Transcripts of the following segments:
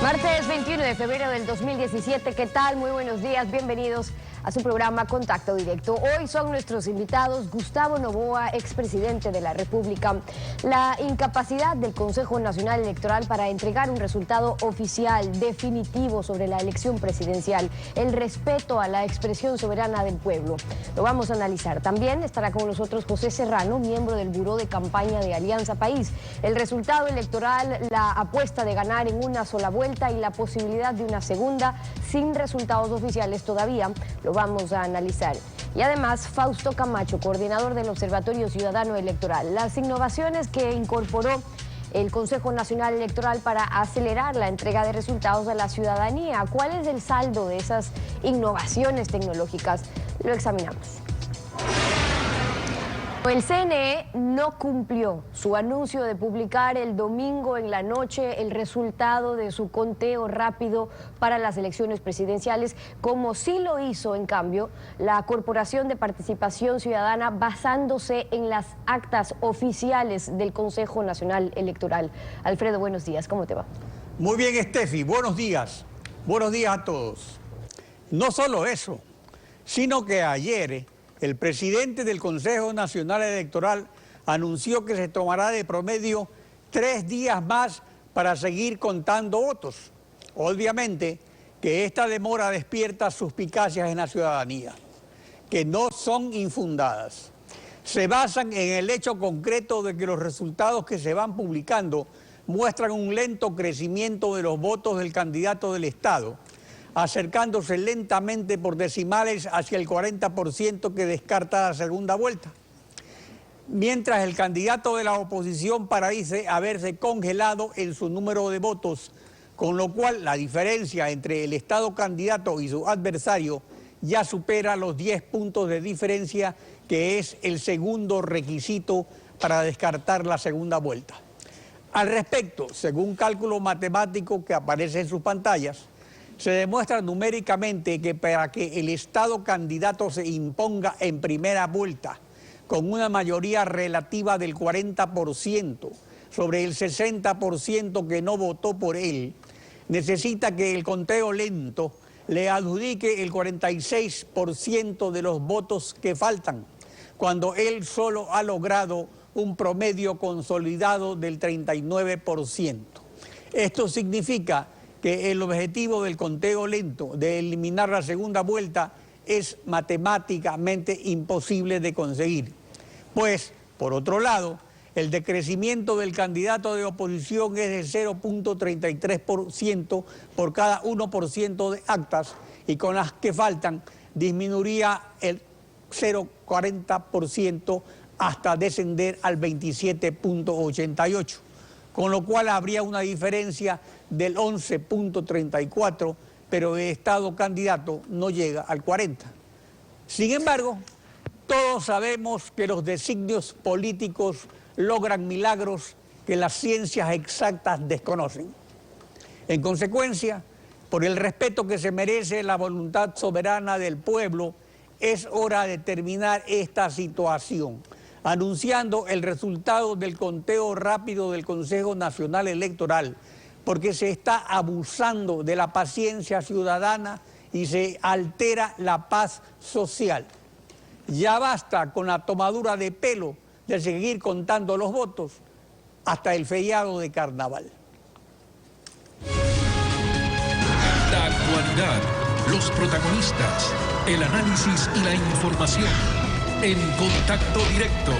Martes 21 de febrero del 2017, ¿qué tal? Muy buenos días, bienvenidos a su programa Contacto Directo. Hoy son nuestros invitados Gustavo Noboa, expresidente de la República, la incapacidad del Consejo Nacional Electoral para entregar un resultado oficial, definitivo sobre la elección presidencial, el respeto a la expresión soberana del pueblo. Lo vamos a analizar. También estará con nosotros José Serrano, miembro del Buró de Campaña de Alianza País. El resultado electoral, la apuesta de ganar en una sola vuelta y la posibilidad de una segunda sin resultados oficiales todavía, lo vamos a analizar. Y además, Fausto Camacho, coordinador del Observatorio Ciudadano Electoral. Las innovaciones que incorporó el Consejo Nacional Electoral para acelerar la entrega de resultados a la ciudadanía. ¿Cuál es el saldo de esas innovaciones tecnológicas? Lo examinamos. El CNE no cumplió su anuncio de publicar el domingo en la noche el resultado de su conteo rápido para las elecciones presidenciales, como sí lo hizo, en cambio, la Corporación de Participación Ciudadana, basándose en las actas oficiales del Consejo Nacional Electoral. Alfredo, buenos días, ¿cómo te va? Muy bien, Estefi, buenos días a todos. No solo eso, sino que ayer el presidente del Consejo Nacional Electoral anunció que se tomará de promedio 3 días más para seguir contando votos. Obviamente que esta demora despierta suspicacias en la ciudadanía, que no son infundadas. Se basan en el hecho concreto de que los resultados que se van publicando muestran un lento crecimiento de los votos del candidato del Estado, acercándose lentamente por decimales hacia el 40% que descarta la segunda vuelta. Mientras el candidato de la oposición parece haberse congelado en su número de votos, con lo cual la diferencia entre el Estado candidato y su adversario ya supera los 10 puntos de diferencia, que es el segundo requisito para descartar la segunda vuelta. Al respecto, según cálculo matemático que aparece en sus pantallas, se demuestra numéricamente que para que el Estado candidato se imponga en primera vuelta con una mayoría relativa del 40% sobre el 60% que no votó por él, necesita que el conteo lento le adjudique el 46% de los votos que faltan, cuando él solo ha logrado un promedio consolidado del 39%. Esto significa que el objetivo del conteo lento, de eliminar la segunda vuelta, es matemáticamente imposible de conseguir. Pues, por otro lado, el decrecimiento del candidato de oposición es de 0.33% por cada 1% de actas, y con las que faltan disminuiría el 0.40% hasta descender al 27.88%. Con lo cual habría una diferencia del 11.34%, pero el Estado candidato no llega al 40%. Sin embargo, todos sabemos que los designios políticos logran milagros que las ciencias exactas desconocen. En consecuencia, por el respeto que se merece la voluntad soberana del pueblo, es hora de terminar esta situación, anunciando el resultado del conteo rápido del Consejo Nacional Electoral, porque se está abusando de la paciencia ciudadana y se altera la paz social. Ya basta con la tomadura de pelo de seguir contando los votos hasta el feriado de carnaval. La actualidad, los protagonistas, el análisis y la información. En Contacto Directo.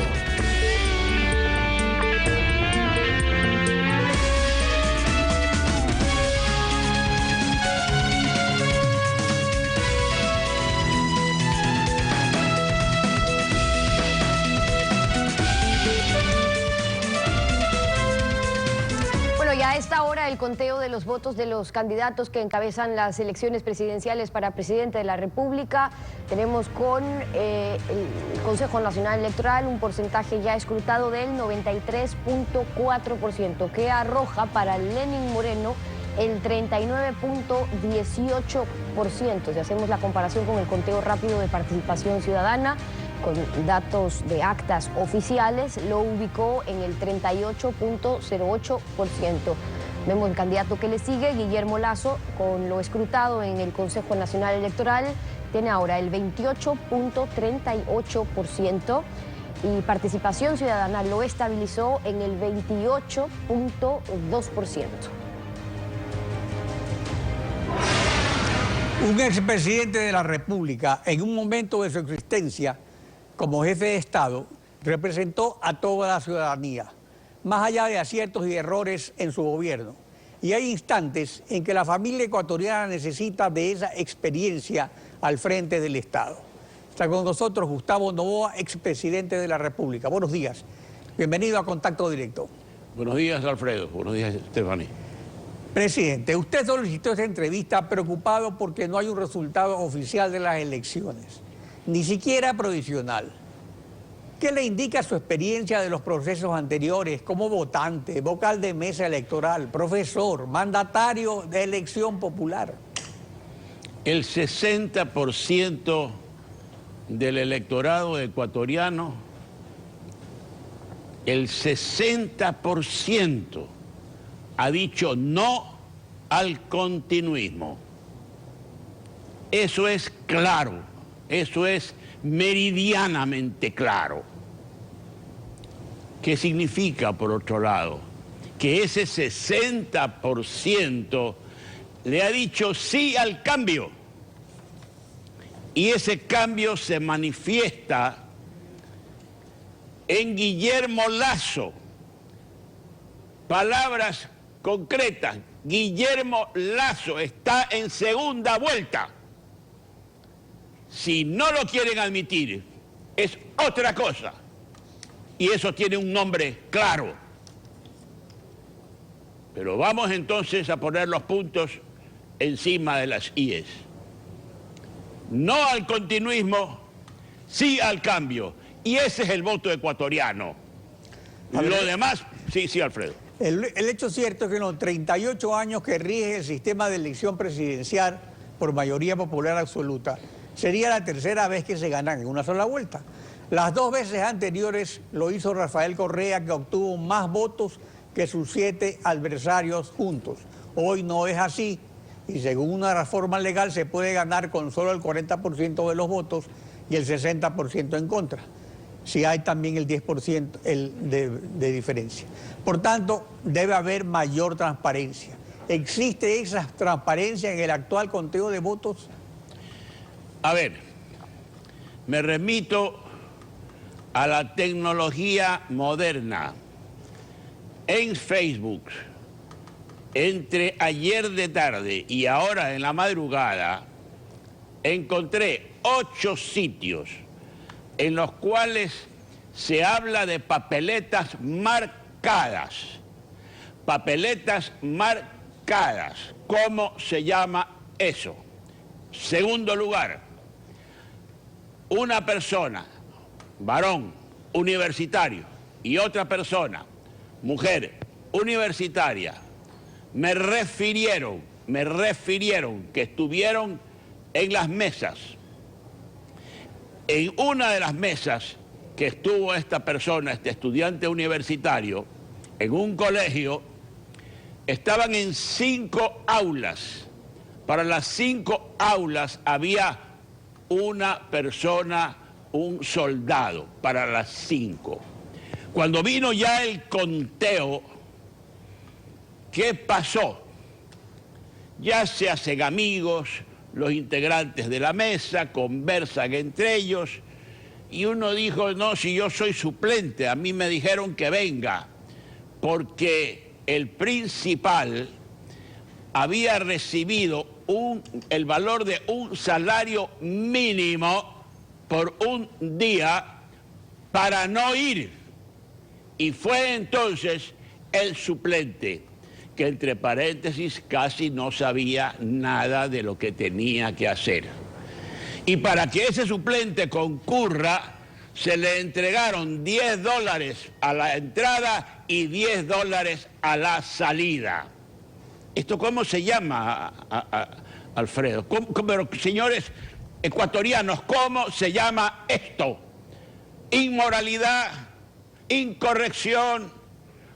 Ya a esta hora el conteo de los votos de los candidatos que encabezan las elecciones presidenciales para presidente de la República. Tenemos con el Consejo Nacional Electoral un porcentaje ya escrutado del 93.4%, que arroja para Lenín Moreno el 39.18%. Si hacemos la comparación con el conteo rápido de Participación Ciudadana, con datos de actas oficiales, lo ubicó en el 38.08%. Vemos el candidato que le sigue, Guillermo Lasso, con lo escrutado en el Consejo Nacional Electoral, tiene ahora el 28.38% y Participación Ciudadana lo estabilizó en el 28.2%. Un expresidente de la República, en un momento de su existencia como jefe de Estado, representó a toda la ciudadanía, más allá de aciertos y errores en su gobierno. Y hay instantes en que la familia ecuatoriana necesita de esa experiencia al frente del Estado. Está con nosotros Gustavo Noboa, expresidente de la República. Buenos días. Bienvenido a Contacto Directo. Buenos días, Alfredo. Buenos días, Stephanie. Presidente, usted solicitó esta entrevista preocupado porque no hay un resultado oficial de las elecciones, ni siquiera provisional. ¿Qué le indica su experiencia de los procesos anteriores como votante, vocal de mesa electoral, profesor, mandatario de elección popular? El 60% del electorado ecuatoriano, el 60% ha dicho no al continuismo. Eso es claro, eso es meridianamente claro. ¿Qué significa, por otro lado? Que ese 60% le ha dicho sí al cambio. Y ese cambio se manifiesta en Guillermo Lasso. Palabras concretas. Guillermo Lasso está en segunda vuelta. Si no lo quieren admitir, es otra cosa. Y eso tiene un nombre claro. Pero vamos entonces a poner los puntos encima de las IES. No al continuismo, sí al cambio. Y ese es el voto ecuatoriano. Lo demás, sí, Alfredo. El hecho cierto es que en los 38 años que rige el sistema de elección presidencial por mayoría popular absoluta, sería la tercera vez que se ganan en una sola vuelta. Las dos veces anteriores lo hizo Rafael Correa, que obtuvo más votos que sus 7 adversarios juntos. Hoy no es así, y según una reforma legal se puede ganar con solo el 40% de los votos y el 60% en contra, si hay también el 10% de diferencia. Por tanto, debe haber mayor transparencia. ¿Existe esa transparencia en el actual conteo de votos? A ver, me remito a la tecnología moderna. En Facebook, entre ayer de tarde y ahora en la madrugada, encontré 8 sitios en los cuales se habla de papeletas marcadas. Papeletas marcadas. ¿Cómo se llama eso? Segundo lugar, una persona, varón, universitario, y otra persona, mujer, universitaria, me refirieron que estuvieron en las mesas. En una de las mesas que estuvo esta persona, este estudiante universitario, en un colegio, estaban en 5 aulas. Para las 5 aulas había una persona, un soldado, para las 5. Cuando vino ya el conteo, ¿qué pasó? Ya se hacen amigos los integrantes de la mesa, conversan entre ellos, y uno dijo, no, si yo soy suplente, a mí me dijeron que venga, porque el principal había recibido el valor de un salario mínimo por un día para no ir. Y fue entonces el suplente, que entre paréntesis casi no sabía nada de lo que tenía que hacer. Y para que ese suplente concurra, se le entregaron $10 a la entrada y $10 a la salida. ¿Esto cómo se llama, Alfredo? Pero, señores ecuatorianos, ¿cómo se llama esto? Inmoralidad, incorrección,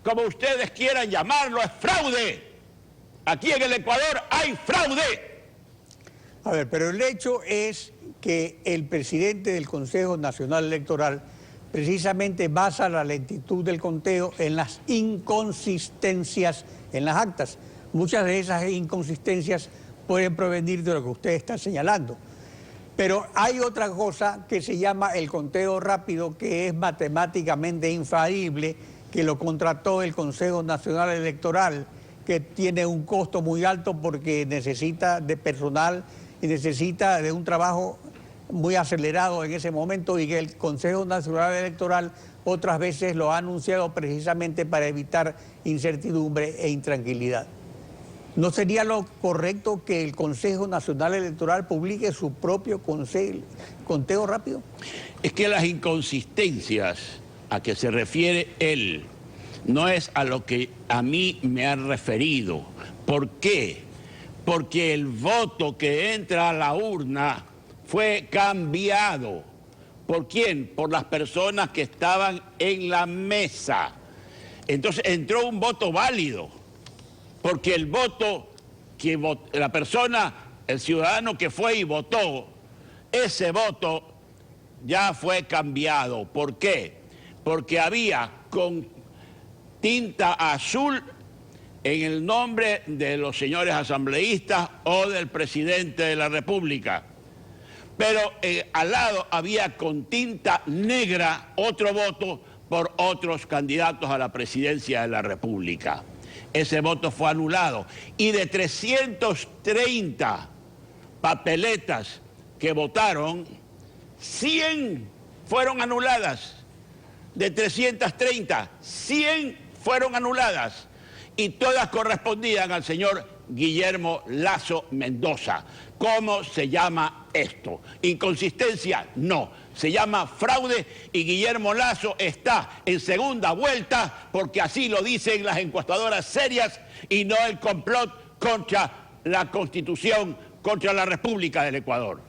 como ustedes quieran llamarlo, es fraude. aquí en el Ecuador hay fraude. A ver, pero el hecho es que el presidente del Consejo Nacional Electoral precisamente basa la lentitud del conteo en las inconsistencias en las actas. Muchas de esas inconsistencias pueden provenir de lo que usted está señalando. Pero hay otra cosa que se llama el conteo rápido, que es matemáticamente infalible, que lo contrató el Consejo Nacional Electoral, que tiene un costo muy alto porque necesita de personal y necesita de un trabajo muy acelerado en ese momento, y que el Consejo Nacional Electoral otras veces lo ha anunciado precisamente para evitar incertidumbre e intranquilidad. ¿No sería lo correcto que el Consejo Nacional Electoral publique su propio conteo rápido? Es que las inconsistencias a que se refiere él no es a lo que a mí me han referido. ¿Por qué? Porque el voto que entra a la urna fue cambiado. ¿Por quién? Por las personas que estaban en la mesa. Entonces entró un voto válido, porque el voto que la persona, el ciudadano que fue y votó, ese voto ya fue cambiado. ¿Por qué? Porque había con tinta azul en el nombre de los señores asambleístas o del presidente de la República. Pero al lado había con tinta negra otro voto por otros candidatos a la presidencia de la República. Ese voto fue anulado. Y de 330 papeletas que votaron, 100 fueron anuladas. De 330, 100 fueron anuladas. Y todas correspondían al señor Guillermo Lasso Mendoza. ¿Cómo se llama esto? ¿Inconsistencia? No. Se llama fraude, y Guillermo Lasso está en segunda vuelta porque así lo dicen las encuestadoras serias, y no el complot contra la Constitución, contra la República del Ecuador.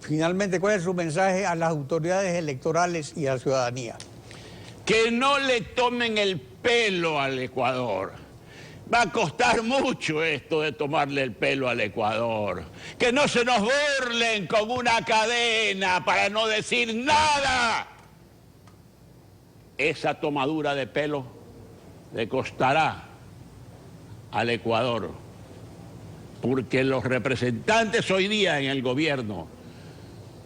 Finalmente, ¿cuál es su mensaje a las autoridades electorales y a la ciudadanía? Que no le tomen el pelo al Ecuador. Va a costar mucho esto de tomarle el pelo al Ecuador. Que no se nos burlen con una cadena para no decir nada. Esa tomadura de pelo le costará al Ecuador, porque los representantes hoy día en el gobierno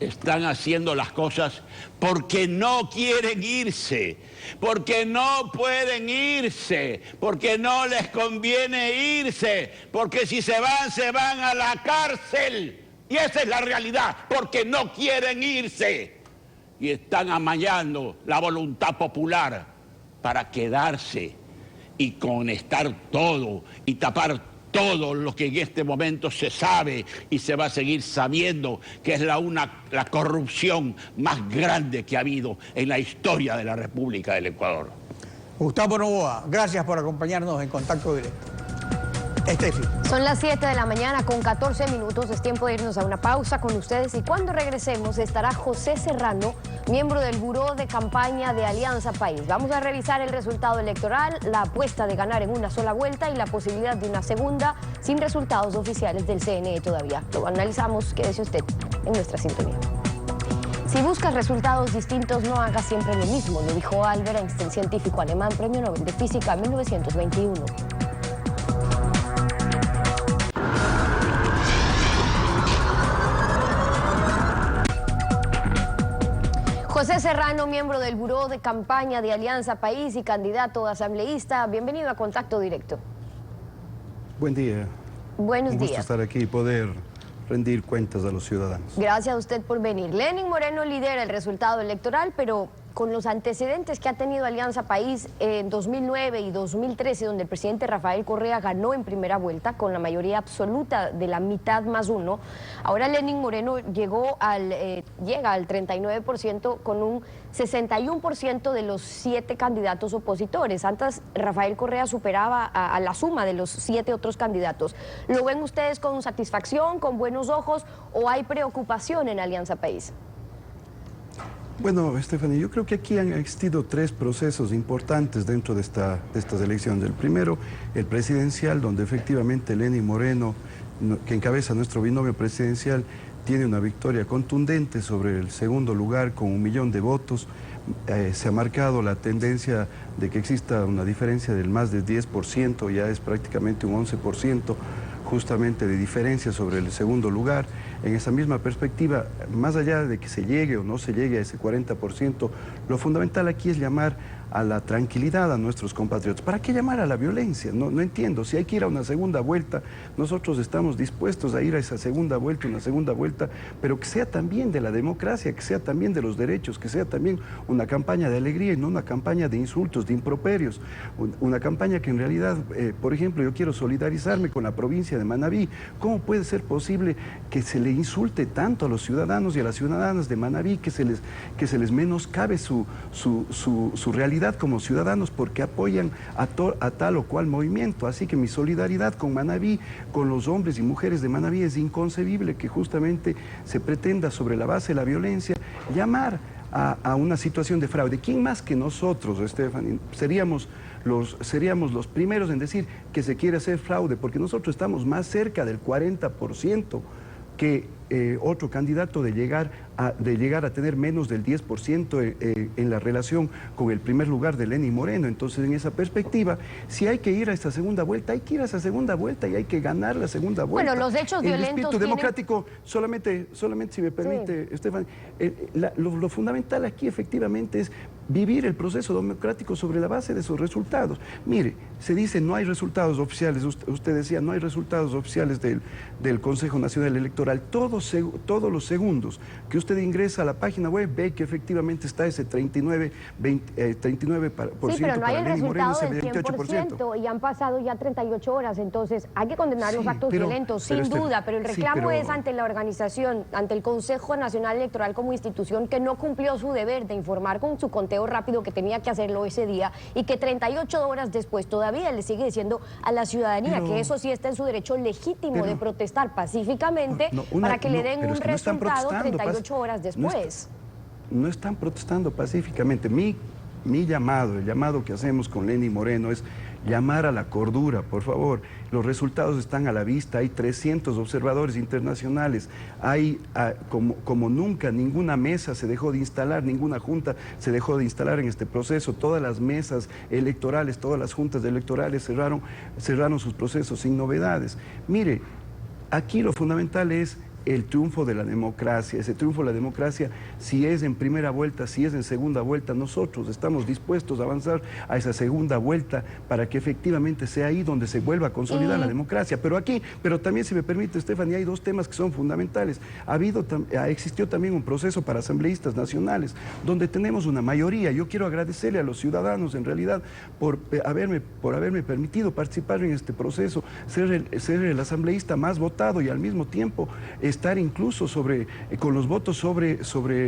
están haciendo las cosas porque no quieren irse, porque no pueden irse, porque no les conviene irse, porque si se van a la cárcel. Y esa es la realidad, porque no quieren irse. Y están amañando la voluntad popular para quedarse y conectar todo y tapar todo lo que en este momento se sabe y se va a seguir sabiendo, que es la corrupción más grande que ha habido en la historia de la República del Ecuador. Gustavo Noboa, gracias por acompañarnos en Contacto Directo. Estefi. Son las 7 de la mañana con 14 minutos. Es tiempo de irnos a una pausa con ustedes, y cuando regresemos estará José Serrano, miembro del Buró de Campaña de Alianza País. Vamos a revisar el resultado electoral, la apuesta de ganar en una sola vuelta y la posibilidad de una segunda sin resultados oficiales del CNE todavía. Lo analizamos, quédese usted en nuestra sintonía. Si buscas resultados distintos, no hagas siempre lo mismo, lo dijo Albert Einstein, científico alemán, premio Nobel de Física en 1921. José Serrano, miembro del Buró de Campaña de Alianza País y candidato asambleísta, bienvenido a Contacto Directo. Buen día. Buenos Un gusto días. estar aquí y poder rendir cuentas a los ciudadanos. Gracias a usted por venir. Lenín Moreno lidera el resultado electoral, pero con los antecedentes que ha tenido Alianza País en 2009 y 2013, donde el presidente Rafael Correa ganó en primera vuelta con la mayoría absoluta de la mitad más uno, ahora Lenín Moreno llega al 39% con un 61% de los 7 candidatos opositores. Antes Rafael Correa superaba a la suma de los 7 otros candidatos. ¿Lo ven ustedes con satisfacción, con buenos ojos, o hay preocupación en Alianza País? Bueno, Stephanie, yo creo que aquí han existido tres procesos importantes dentro de estas elecciones. El primero, el presidencial, donde efectivamente Lenín Moreno, que encabeza nuestro binomio presidencial, tiene una victoria contundente sobre el segundo lugar con 1 millón de votos. Se ha marcado la tendencia de que exista una diferencia del más del 10%, ya es prácticamente un 11% justamente de diferencia sobre el segundo lugar. En esa misma perspectiva, más allá de que se llegue o no se llegue a ese 40%, lo fundamental aquí es llamar a la tranquilidad a nuestros compatriotas. ¿Para qué llamar a la violencia? No entiendo. Si hay que ir a una segunda vuelta, nosotros estamos dispuestos a ir a esa segunda vuelta, pero que sea también de la democracia, que sea también de los derechos, que sea también una campaña de alegría y no una campaña de insultos, de improperios. Una campaña que en realidad, por ejemplo, yo quiero solidarizarme con la provincia de Manabí. ¿Cómo puede ser posible que se le insulte tanto a los ciudadanos y a las ciudadanas de Manabí, que se les menoscabe su realidad como ciudadanos porque apoyan a tal o cual movimiento? Así que mi solidaridad con Manabí, con los hombres y mujeres de Manabí. Es inconcebible que justamente se pretenda sobre la base de la violencia llamar a una situación de fraude. ¿Quién más que nosotros, Stephanie? Seríamos los primeros en decir que se quiere hacer fraude, porque nosotros estamos más cerca del 40% que otro candidato de llegar a tener menos del 10% en la relación con el primer lugar de Lenín Moreno. Entonces, en esa perspectiva, si hay que ir a esta segunda vuelta, hay que ir a esa segunda vuelta y hay que ganar la segunda vuelta. Bueno, los hechos violentos... El espíritu democrático, solamente si me permite, sí. Estefan, lo fundamental aquí efectivamente es vivir el proceso democrático sobre la base de sus resultados. Mire, se dice no hay resultados oficiales, usted decía no hay resultados oficiales del Consejo Nacional Electoral. Todos los segundos que usted ingresa a la página web ve que efectivamente está ese 39% sí, pero no hay el resultado del 100% y han pasado ya 38 horas, entonces hay que condenar los actos violentos, sin duda, pero el reclamo es ante la organización, ante el Consejo Nacional Electoral como institución que no cumplió su deber de informar con su conteo rápido que tenía que hacerlo ese día y que 38 horas después todavía le sigue diciendo a la ciudadanía que eso sí está en su derecho legítimo de protestar pacíficamente para que le den un resultado 38 horas después. No están protestando pacíficamente. Mi llamado, el llamado que hacemos con Lenín Moreno es llamar a la cordura, por favor. Los resultados están a la vista, hay 300 observadores internacionales, hay como nunca ninguna mesa se dejó de instalar, ninguna junta se dejó de instalar en este proceso, todas las mesas electorales, todas las juntas electorales cerraron sus procesos sin novedades. Mire, aquí lo fundamental es el triunfo de la democracia. Ese triunfo de la democracia, si es en primera vuelta, si es en segunda vuelta, nosotros estamos dispuestos a avanzar a esa segunda vuelta para que efectivamente sea ahí donde se vuelva a consolidar la democracia. Pero también, si me permite, Stephanie, hay dos temas que son fundamentales. Existió también un proceso para asambleístas nacionales, donde tenemos una mayoría. Yo quiero agradecerle a los ciudadanos, en realidad, por haberme permitido participar en este proceso, ser el asambleísta más votado y al mismo tiempo estar incluso con los votos sobre...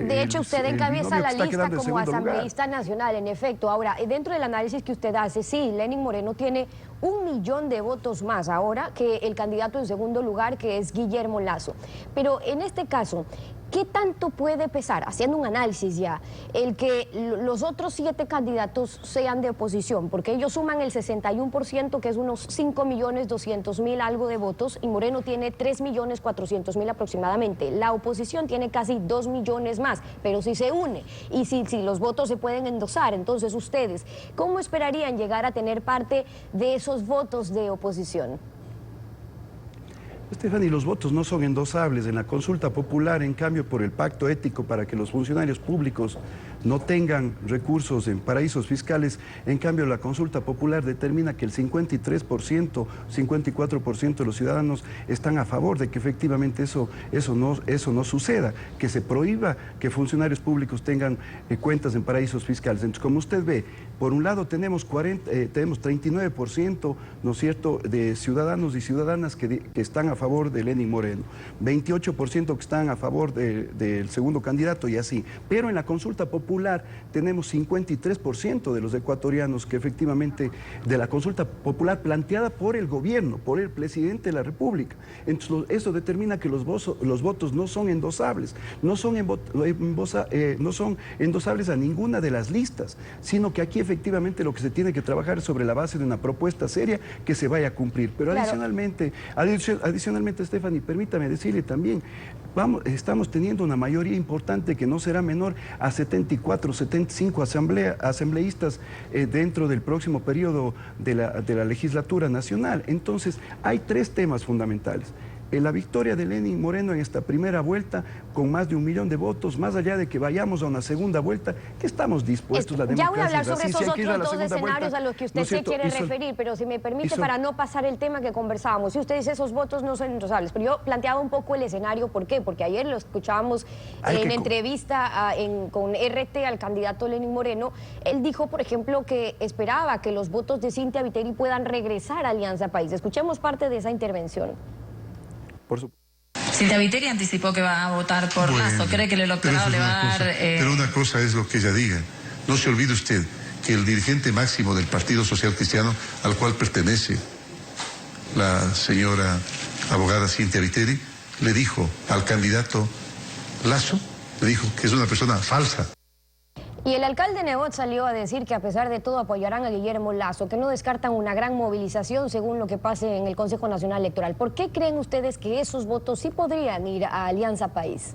De hecho, usted encabeza la lista como asambleísta nacional, en efecto. Ahora, dentro del análisis que usted hace, sí, Lenín Moreno tiene 1 millón de votos más ahora que el candidato en segundo lugar, que es Guillermo Lasso. Pero en este caso, ¿qué tanto puede pesar, haciendo un análisis ya, el que los otros 7 candidatos sean de oposición? Porque ellos suman el 61%, que es unos 5.200.000 algo de votos, y Moreno tiene 3.400.000 aproximadamente. La oposición tiene casi 2 millones más, pero si se une y si los votos se pueden endosar, entonces ustedes, ¿cómo esperarían llegar a tener parte de esos votos de oposición? Stephanie, los votos no son endosables. En la consulta popular, en cambio, por el pacto ético para que los funcionarios públicos no tengan recursos en paraísos fiscales, en cambio la consulta popular determina que el 53%, 54% de los ciudadanos están a favor de que efectivamente eso no suceda, que se prohíba que funcionarios públicos tengan cuentas en paraísos fiscales. Entonces, como usted ve, Por un lado tenemos 39%, ¿no es cierto?, de ciudadanos y ciudadanas que están a favor de Lenín Moreno, 28% que están a favor del segundo candidato y así. Pero en la consulta popular tenemos 53% de los ecuatorianos que efectivamente, de la consulta popular planteada por el gobierno, por el presidente de la República. Entonces, eso determina que los votos no son endosables, no son endosables a ninguna de las listas, sino que aquí efectivamente lo que se tiene que trabajar es sobre la base de una propuesta seria que se vaya a cumplir. Pero claro, adicionalmente, Stephanie, permítame decirle también, estamos teniendo una mayoría importante que no será menor a 74, 75 asambleístas dentro del próximo periodo de la legislatura nacional. Entonces, hay tres temas fundamentales. La victoria de Lenín Moreno en esta primera vuelta con más de 1 millón de votos, más allá de que vayamos a una segunda vuelta, que estamos dispuestos, la democracia. Ya voy a hablar sobre esos si otros dos escenarios a los que usted se quiere referir, pero si me permite, para no pasar el tema que conversábamos, si usted dice esos votos no son endosables, pero yo planteaba un poco el escenario, ¿por qué? Porque ayer lo escuchábamos en entrevista con RT al candidato Lenín Moreno, él dijo, por ejemplo, que esperaba que los votos de Cynthia Viteri puedan regresar a Alianza País. Escuchemos parte de esa intervención. Por supuesto. Cynthia Viteri anticipó que va a votar por Lasso. ¿Cree que el electorado le va a dar...? Pero una cosa es lo que ella diga. No se olvide usted que el dirigente máximo del Partido Social Cristiano, al cual pertenece la señora abogada Cynthia Viteri, le dijo al candidato Lasso, le dijo que es una persona falsa. Y el alcalde Nebot salió a decir que a pesar de todo apoyarán a Guillermo Lasso, que no descartan una gran movilización según lo que pase en el Consejo Nacional Electoral. ¿Por qué creen ustedes que esos votos sí podrían ir a Alianza País?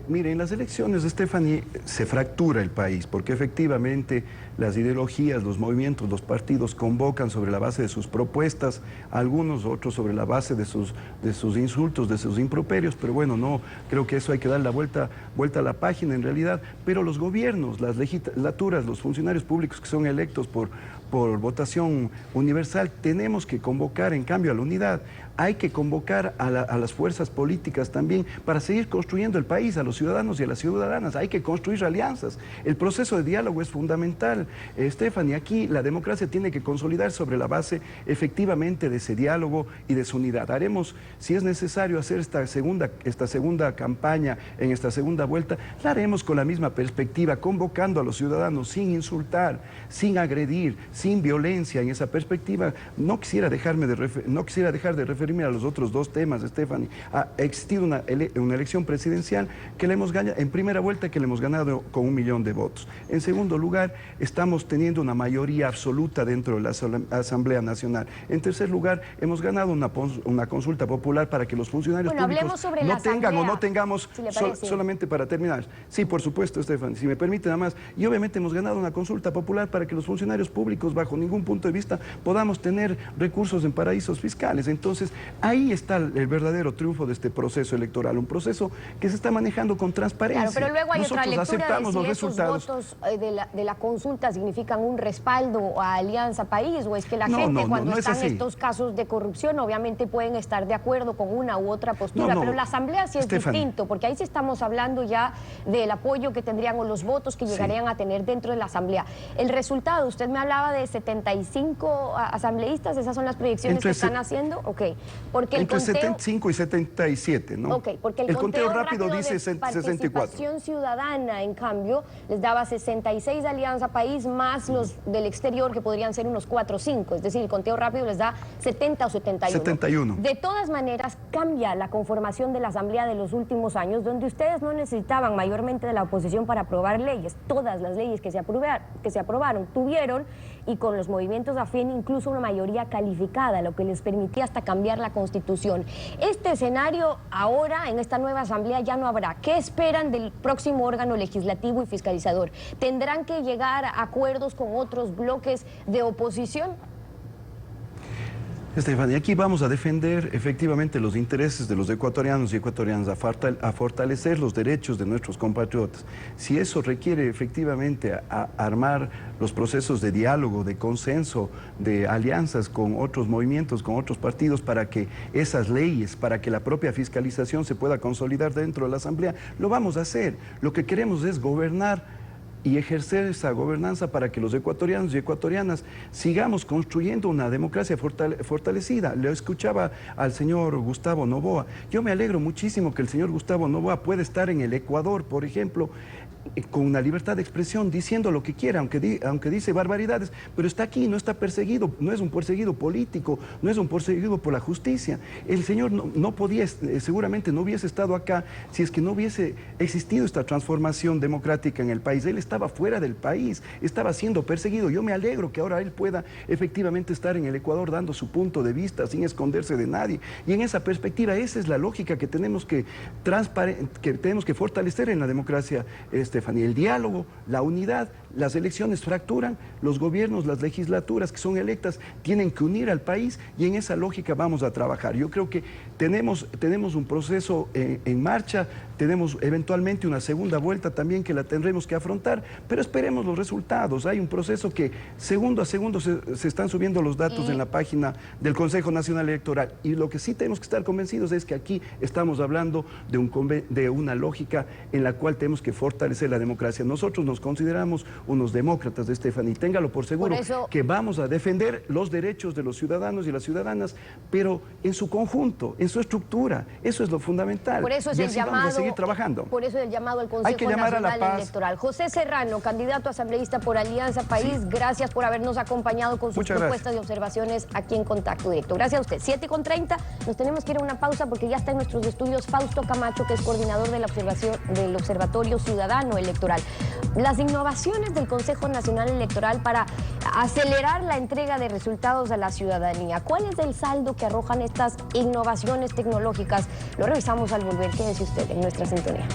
Mire, en las elecciones, Stephanie, se fractura el país, porque efectivamente las ideologías, los movimientos, los partidos convocan sobre la base de sus propuestas, algunos otros sobre la base de sus insultos, de sus improperios, pero bueno, no, creo que eso hay que dar la vuelta a la página en realidad, pero los gobiernos, las legislaturas, los funcionarios públicos que son electos por votación universal, tenemos que convocar en cambio a la unidad. Hay que convocar a las fuerzas políticas también para seguir construyendo el país, a los ciudadanos y a las ciudadanas. Hay que construir alianzas. El proceso de diálogo es fundamental. Stephanie, aquí la democracia tiene que consolidar sobre la base efectivamente de ese diálogo y de su unidad. Haremos, si es necesario, hacer esta segunda campaña, en esta segunda vuelta, la haremos con la misma perspectiva, convocando a los ciudadanos sin insultar, sin agredir, sin violencia. En esa perspectiva, no quisiera dejar de referirme a los otros dos temas, Stephanie. Ha existido una elección presidencial que le hemos ganado, en primera vuelta que le hemos ganado con 1 millón de votos. En segundo lugar, estamos teniendo una mayoría absoluta dentro de la Asamblea Nacional. En tercer lugar, hemos ganado una consulta popular para que los funcionarios públicos no tengan o no tengamos, solamente para terminar. Sí, por supuesto, Stephanie, si me permite nada más. Y obviamente hemos ganado una consulta popular para que los funcionarios públicos, bajo ningún punto de vista, podamos tener recursos en paraísos fiscales. Entonces, ahí está el verdadero triunfo de este proceso electoral, un proceso que se está manejando con transparencia. Claro, pero luego hay Nosotros otra lectura aceptamos de si los resultados. esos votos de la consulta significan un respaldo a Alianza País, o es que la gente cuando están en estos casos de corrupción obviamente pueden estar de acuerdo con una u otra postura, pero la Asamblea sí es distinto, porque ahí sí estamos hablando ya del apoyo que tendrían o los votos que llegarían a tener dentro de la Asamblea. El resultado, usted me hablaba de 75 asambleístas, ¿esas son las proyecciones que están haciendo? Ok, porque entre 75 y 77, ¿no? Ok, porque el conteo rápido dice 64. Participación Ciudadana, en cambio, les daba 66 de Alianza País más los del exterior, que podrían ser unos 4 o 5, es decir, el conteo rápido les da 70 o 71. De todas maneras, cambia la conformación de la Asamblea de los últimos años, donde ustedes no necesitaban mayormente de la oposición para aprobar leyes. Todas las leyes que se aprobaron tuvieron, y con los movimientos afín, incluso una mayoría calificada, lo que les permitía hasta cambiar la Constitución. Este escenario ahora, en esta nueva Asamblea, ya no habrá. ¿Qué esperan del próximo órgano legislativo y fiscalizador? ¿Tendrán que llegar a acuerdos con otros bloques de oposición? Stephanie, aquí vamos a defender efectivamente los intereses de los ecuatorianos y ecuatorianas, a fortalecer los derechos de nuestros compatriotas. Si eso requiere efectivamente armar los procesos de diálogo, de consenso, de alianzas con otros movimientos, con otros partidos, para que esas leyes, para que la propia fiscalización se pueda consolidar dentro de la Asamblea, lo vamos a hacer. Lo que queremos es gobernar y ejercer esa gobernanza para que los ecuatorianos y ecuatorianas sigamos construyendo una democracia fortalecida. Le escuchaba al señor Gustavo Noboa. Yo me alegro muchísimo que el señor Gustavo Noboa pueda estar en el Ecuador, por ejemplo, con una libertad de expresión, diciendo lo que quiera, aunque dice barbaridades, pero está aquí, no está perseguido, no es un perseguido político, no es un perseguido por la justicia. El señor no podía, seguramente no hubiese estado acá si es que no hubiese existido esta transformación democrática en el país. Él estaba fuera del país, estaba siendo perseguido. Yo me alegro que ahora él pueda efectivamente estar en el Ecuador dando su punto de vista sin esconderse de nadie. Y en esa perspectiva, esa es la lógica que tenemos que fortalecer en la democracia, Estefanía. El diálogo, la unidad. Las elecciones fracturan, los gobiernos, las legislaturas que son electas tienen que unir al país, y en esa lógica vamos a trabajar. Yo creo que tenemos un proceso en marcha, tenemos eventualmente una segunda vuelta también que la tendremos que afrontar, pero esperemos los resultados. Hay un proceso que segundo a segundo se están subiendo los datos en la página del Consejo Nacional Electoral, y lo que sí tenemos que estar convencidos es que aquí estamos hablando de una lógica en la cual tenemos que fortalecer la democracia. Nosotros nos consideramos unos demócratas, Estefanía, y téngalo por seguro que vamos a defender los derechos de los ciudadanos y las ciudadanas, pero en su conjunto, en su estructura. Eso es lo fundamental. Por eso es y el así llamado, vamos a seguir trabajando. Por eso el llamado al Consejo Nacional Electoral. José Serrano, candidato asambleísta por Alianza País, gracias por habernos acompañado con sus propuestas y observaciones aquí en Contacto Directo. Gracias a usted. 7:30, nos tenemos que ir a una pausa porque ya está en nuestros estudios Fausto Camacho, que es coordinador de la del Observatorio Ciudadano Electoral. Las innovaciones del Consejo Nacional Electoral para acelerar la entrega de resultados a la ciudadanía. ¿Cuál es el saldo que arrojan estas innovaciones tecnológicas? Lo revisamos al volver. Quédese usted en nuestra sintonía.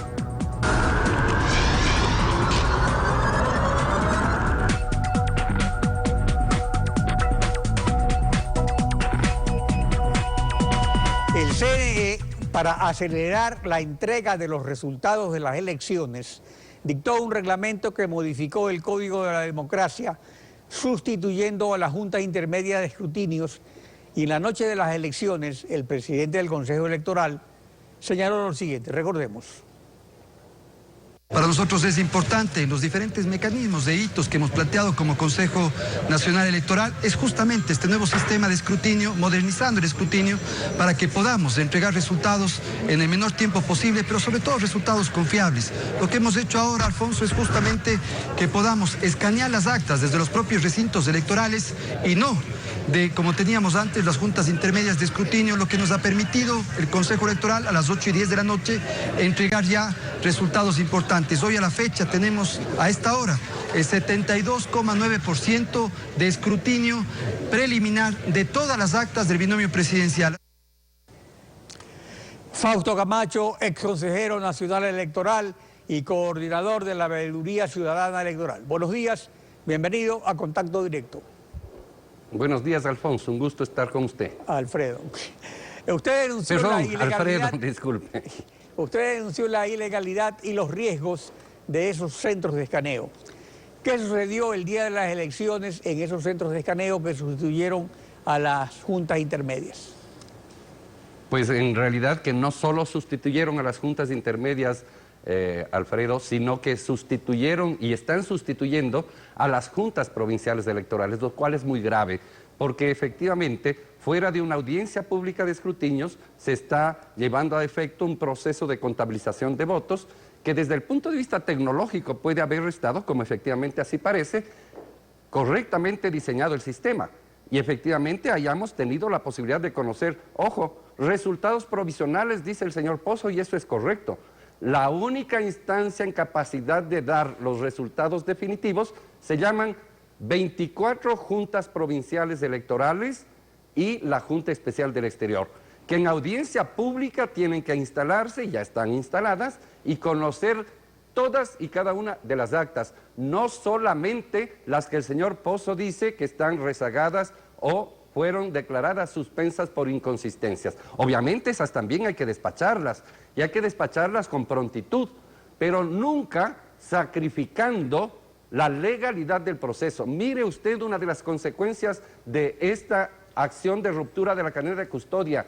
El CNE, para acelerar la entrega de los resultados de las elecciones, dictó un reglamento que modificó el Código de la Democracia, sustituyendo a la Junta Intermedia de Escrutinios, y en la noche de las elecciones, el presidente del Consejo Electoral señaló lo siguiente, recordemos. Para nosotros es importante, los diferentes mecanismos de hitos que hemos planteado como Consejo Nacional Electoral, es justamente este nuevo sistema de escrutinio, modernizando el escrutinio para que podamos entregar resultados en el menor tiempo posible, pero sobre todo resultados confiables. Lo que hemos hecho ahora, Alfonso, es justamente que podamos escanear las actas desde los propios recintos electorales y no como teníamos antes las juntas intermedias de escrutinio, lo que nos ha permitido el Consejo Electoral a las 8:10 de la noche entregar ya resultados importantes. Hoy a la fecha tenemos a esta hora el 72,9% de escrutinio preliminar de todas las actas del binomio presidencial. Fausto Camacho, ex consejero nacional electoral y coordinador de la Veeduría Ciudadana Electoral. Buenos días, bienvenido a Contacto Directo. Buenos días, Alfonso, un gusto estar con usted. Alfredo, usted denunció la ilegalidad. Alfredo, disculpe. Usted denunció la ilegalidad y los riesgos de esos centros de escaneo. ¿Qué sucedió el día de las elecciones en esos centros de escaneo que sustituyeron a las juntas intermedias? Pues en realidad que no solo sustituyeron a las juntas intermedias, Alfredo, sino que sustituyeron y están sustituyendo a las juntas provinciales electorales, lo cual es muy grave, porque efectivamente, fuera de una audiencia pública de escrutinios, se está llevando a efecto un proceso de contabilización de votos que desde el punto de vista tecnológico puede haber estado, como efectivamente así parece, correctamente diseñado el sistema. Y efectivamente hayamos tenido la posibilidad de conocer, ojo, resultados provisionales, dice el señor Pozo, y eso es correcto. La única instancia en capacidad de dar los resultados definitivos se llaman 24 juntas provinciales electorales y la Junta Especial del Exterior, que en audiencia pública tienen que instalarse, ya están instaladas, y conocer todas y cada una de las actas, no solamente las que el señor Pozo dice que están rezagadas o fueron declaradas suspensas por inconsistencias. Obviamente esas también hay que despacharlas, y hay que despacharlas con prontitud, pero nunca sacrificando la legalidad del proceso. Mire usted una de las consecuencias de esta acción de ruptura de la cadena de custodia.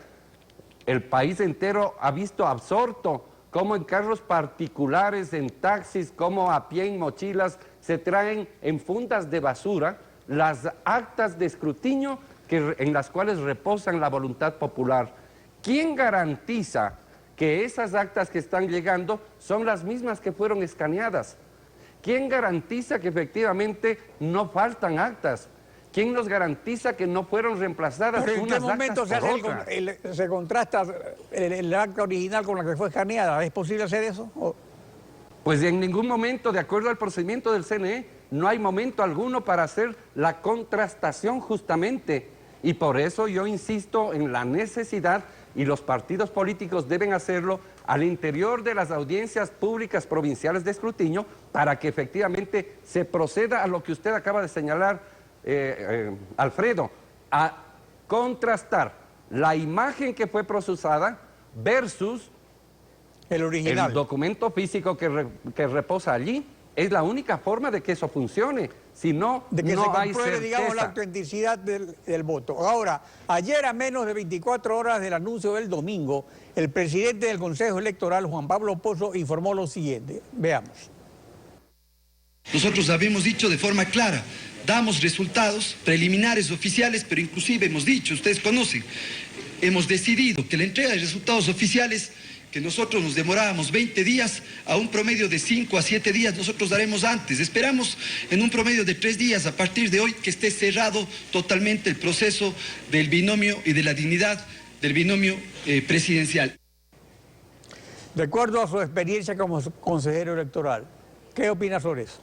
El país entero ha visto absorto cómo en carros particulares, en taxis, cómo a pie en mochilas, se traen en fundas de basura las actas de escrutinio en las cuales reposan la voluntad popular. ¿Quién garantiza que esas actas que están llegando son las mismas que fueron escaneadas? ¿Quién garantiza que efectivamente no faltan actas? ¿Quién nos garantiza que no fueron reemplazadas ¿Pero en qué unas momento actas por otras? se contrasta el acta original con la que fue escaneada? ¿Es posible hacer eso? Pues en ningún momento, de acuerdo al procedimiento del CNE, no hay momento alguno para hacer la contrastación justamente. Y por eso yo insisto en la necesidad, y los partidos políticos deben hacerlo al interior de las audiencias públicas provinciales de escrutinio, para que efectivamente se proceda a lo que usted acaba de señalar, Alfredo, a contrastar la imagen que fue procesada versus el original. El documento físico que reposa allí. Es la única forma de que eso funcione. Si no, de que no se hay compruebe, certeza. digamos, la autenticidad del voto. Ahora, ayer a menos de 24 horas del anuncio del domingo, el presidente del Consejo Electoral, Juan Pablo Pozo, informó lo siguiente. Veamos. Nosotros habíamos dicho de forma clara, damos resultados preliminares oficiales, pero inclusive hemos dicho, ustedes conocen, hemos decidido que la entrega de resultados oficiales, que nosotros nos demorábamos 20 días, a un promedio de 5 a 7 días nosotros daremos antes. Esperamos en un promedio de 3 días a partir de hoy que esté cerrado totalmente el proceso del binomio y de la dignidad del binomio presidencial. De acuerdo a su experiencia como consejero electoral, ¿qué opina sobre eso?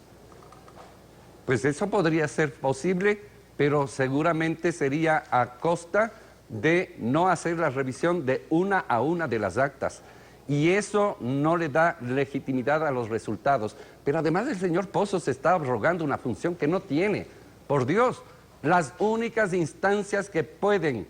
Pues eso podría ser posible, pero seguramente sería a costa de no hacer la revisión de una a una de las actas. Y eso no le da legitimidad a los resultados. Pero además el señor Pozo se está abrogando una función que no tiene. Por Dios, las únicas instancias que pueden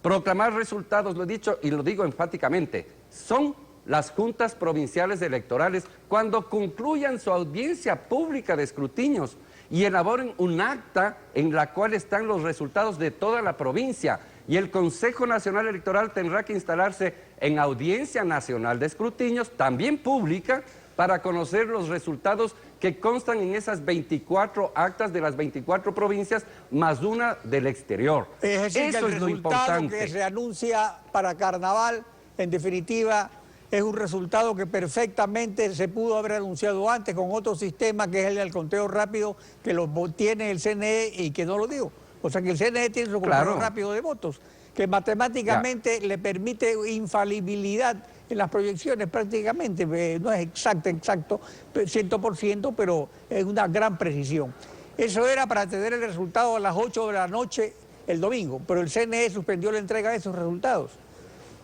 proclamar resultados, lo he dicho y lo digo enfáticamente, son las juntas provinciales electorales cuando concluyan su audiencia pública de escrutinios y elaboren un acta en la cual están los resultados de toda la provincia. Y el Consejo Nacional Electoral tendrá que instalarse en audiencia nacional de escrutinios, también pública, para conocer los resultados que constan en esas 24 actas de las 24 provincias, más una del exterior. Es decir, eso que es lo importante. Que se anuncia para Carnaval, en definitiva, es un resultado que perfectamente se pudo haber anunciado antes con otro sistema que es el del conteo rápido, que lo tiene el CNE y que no lo dio. O sea que el CNE tiene su conteo rápido de votos, que matemáticamente le permite infalibilidad en las proyecciones prácticamente. No es exacto 100%, pero es una gran precisión. Eso era para tener el resultado a las 8 de la noche el domingo, pero el CNE suspendió la entrega de esos resultados.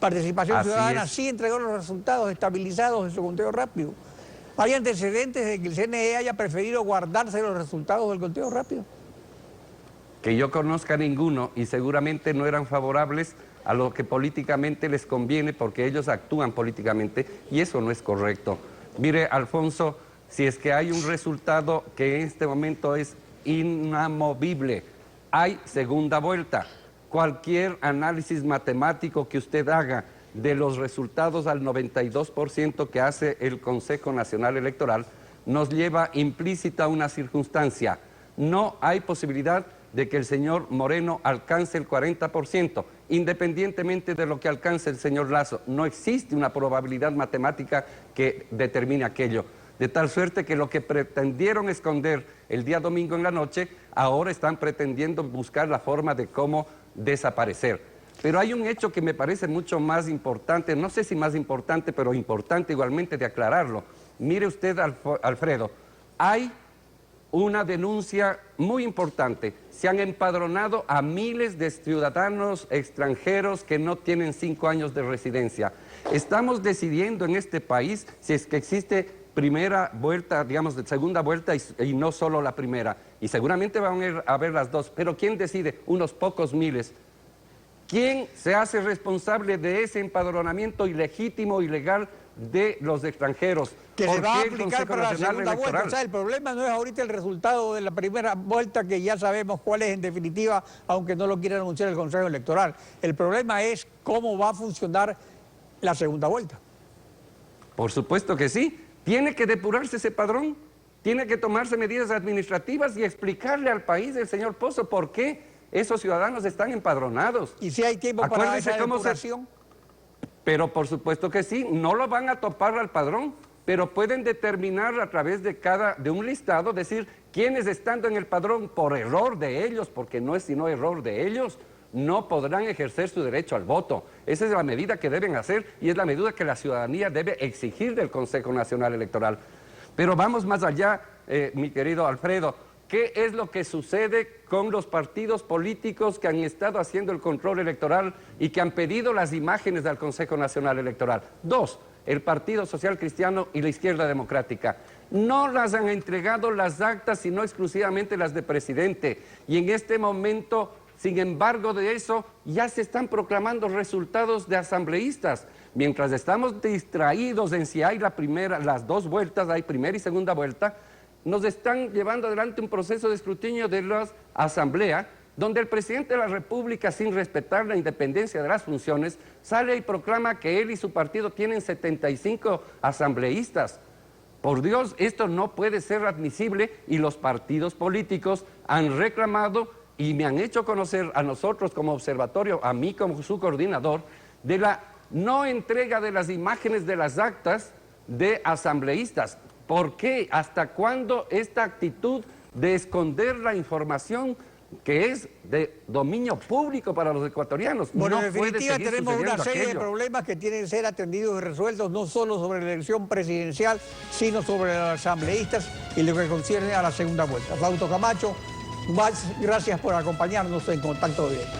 Participación Ciudadana sí entregó los resultados estabilizados en su conteo rápido. ¿Hay antecedentes de que el CNE haya preferido guardarse los resultados del conteo rápido? Que yo conozca ninguno, y seguramente no eran favorables a lo que políticamente les conviene, porque ellos actúan políticamente, y eso no es correcto. Mire, Alfonso, si es que hay un resultado que en este momento es inamovible, hay segunda vuelta. Cualquier análisis matemático que usted haga de los resultados al 92% que hace el Consejo Nacional Electoral nos lleva implícita a una circunstancia. No hay posibilidad de que el señor Moreno alcance el 40%, independientemente de lo que alcance el señor Lasso. No existe una probabilidad matemática que determine aquello. De tal suerte que lo que pretendieron esconder el día domingo en la noche, ahora están pretendiendo buscar la forma de cómo desaparecer. Pero hay un hecho que me parece mucho más importante, no sé si más importante, pero importante igualmente de aclararlo. Mire usted, Alfredo, hay una denuncia muy importante. Se han empadronado a miles de ciudadanos extranjeros que no tienen 5 años de residencia. Estamos decidiendo en este país si es que existe primera vuelta, digamos, de segunda vuelta y no solo la primera. Y seguramente van a haber las dos. Pero ¿quién decide? Unos pocos miles. ¿Quién se hace responsable de ese empadronamiento ilegítimo, ilegal de los extranjeros? Que se va a aplicar para la segunda vuelta. O sea, el problema no es ahorita el resultado de la primera vuelta, que ya sabemos cuál es en definitiva, aunque no lo quiera anunciar el Consejo Electoral. El problema es cómo va a funcionar la segunda vuelta. Por supuesto que sí. Tiene que depurarse ese padrón, tiene que tomarse medidas administrativas y explicarle al país, el señor Pozo, por qué esos ciudadanos están empadronados. ¿Y si hay tiempo para esa depuración? Pero por supuesto que sí, no lo van a topar al padrón, pero pueden determinar a través de un listado, decir quiénes estando en el padrón por error de ellos, porque no es sino error de ellos, no podrán ejercer su derecho al voto. Esa es la medida que deben hacer y es la medida que la ciudadanía debe exigir del Consejo Nacional Electoral. Pero vamos más allá, mi querido Alfredo. ¿Qué es lo que sucede con los partidos políticos que han estado haciendo el control electoral y que han pedido las imágenes del Consejo Nacional Electoral? 2, el Partido Social Cristiano y la Izquierda Democrática. No las han entregado las actas, sino exclusivamente las de presidente. Y en este momento, sin embargo de eso, ya se están proclamando resultados de asambleístas. Mientras estamos distraídos en si hay las dos vueltas, hay primera y segunda vuelta, nos están llevando adelante un proceso de escrutinio de la Asamblea, donde el presidente de la República, sin respetar la independencia de las funciones, sale y proclama que él y su partido tienen 75 asambleístas. Por Dios, esto no puede ser admisible y los partidos políticos han reclamado y me han hecho conocer a nosotros como observatorio, a mí como su coordinador, de la no entrega de las imágenes de las actas de asambleístas. ¿Por qué? ¿Hasta cuándo esta actitud de esconder la información que es de dominio público para los ecuatorianos? Bueno, no en definitiva puede tenemos una serie aquello. de problemas que tienen que ser atendidos y resueltos, no solo sobre la elección presidencial, sino sobre los asambleístas y lo que concierne a la segunda vuelta. Fausto Camacho, más gracias por acompañarnos en Contacto Directo.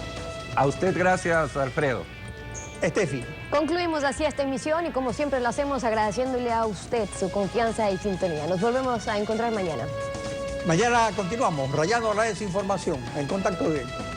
A usted gracias, Alfredo. Estefi. Concluimos así esta emisión y como siempre lo hacemos agradeciéndole a usted su confianza y sintonía. Nos volvemos a encontrar mañana. Mañana continuamos rayando la desinformación en Contacto Directo.